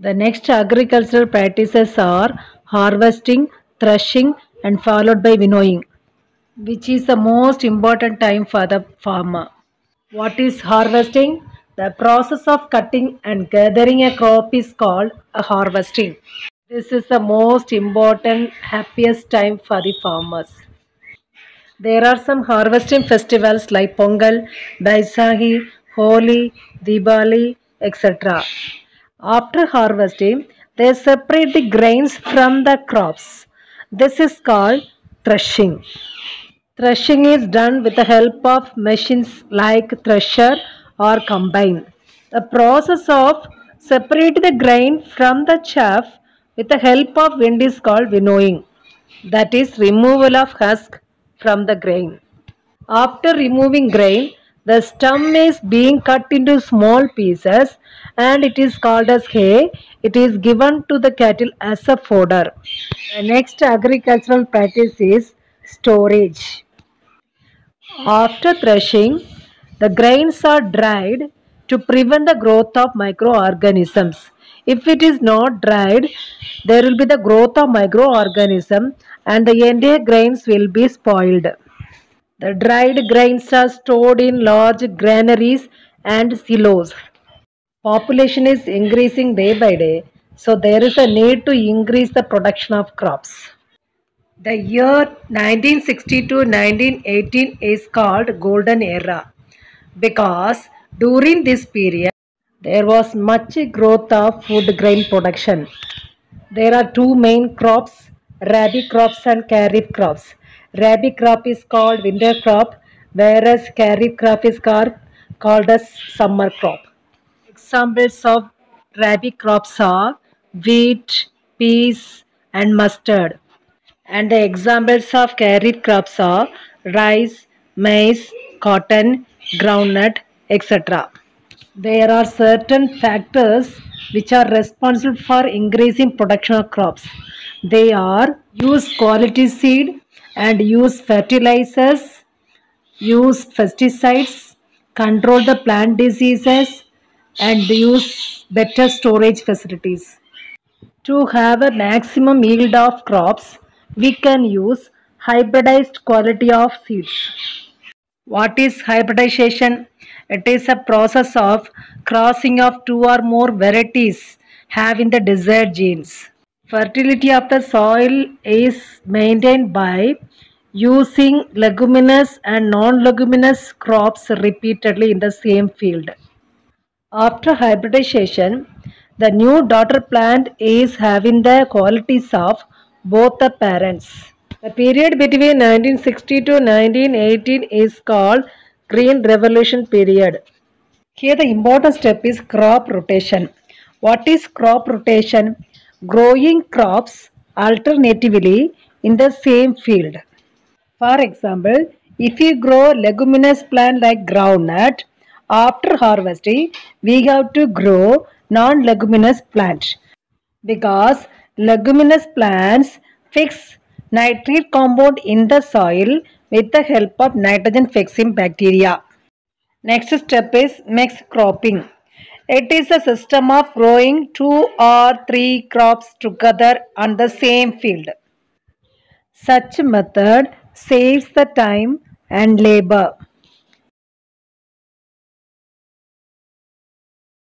The next agricultural practices are harvesting, threshing, and followed by winnowing, which is the most important time for the farmer. What is harvesting? The process of cutting and gathering a crop is called a harvesting. This is the most important, happiest time for the farmers. There are some harvesting festivals like Pongal, Baisakhi, Holi, Diwali, etc. After harvesting, they separate the grains from the crops. This is called threshing. Threshing is done with the help of machines like thresher or combine. The process of separating the grain from the chaff with the help of wind is called winnowing. That is removal of husk from the grain. After removing grain, the stem is being cut into small pieces and it is called as hay. It is given to the cattle as a fodder. The next agricultural practice is storage. After threshing, the grains are dried to prevent the growth of microorganisms. If it is not dried, there will be the growth of microorganism and the entire grains will be spoiled. The dried grains are stored in large granaries and silos. Population is increasing day by day, so there is a need to increase the production of crops. The year 1960 to 1918 is called Golden Era because during this period there was much growth of food grain production. There are two main crops, rabi crops and kharif crops. Rabi crop is called winter crop, whereas kharif crop is called as summer crop. Examples of rabi crops are wheat, peas, and mustard. And the examples of kharif crops are rice, maize, cotton, groundnut, etc. There are certain factors which are responsible for increasing production of crops. They are use quality seed and use fertilizers, use pesticides, control the plant diseases, and use better storage facilities. To have a maximum yield of crops, we can use hybridized quality of seeds. What is hybridization? It is a process of crossing of two or more varieties having the desired genes. Fertility of the soil is maintained by using leguminous and non-leguminous crops repeatedly in the same field. After hybridization, the new daughter plant is having the qualities of both the parents. The period between 1960 to 1918 is called Green Revolution period. Here the important step is crop rotation. What is crop rotation? Growing crops alternatively in the same field. For example, if you grow leguminous plant like groundnut, after harvesting, we have to grow non-leguminous plant because leguminous plants fix nitrate compound in the soil with the help of nitrogen fixing bacteria. Next step is mixed cropping. It is a system of growing two or three crops together on the same field. Such method saves the time and labor.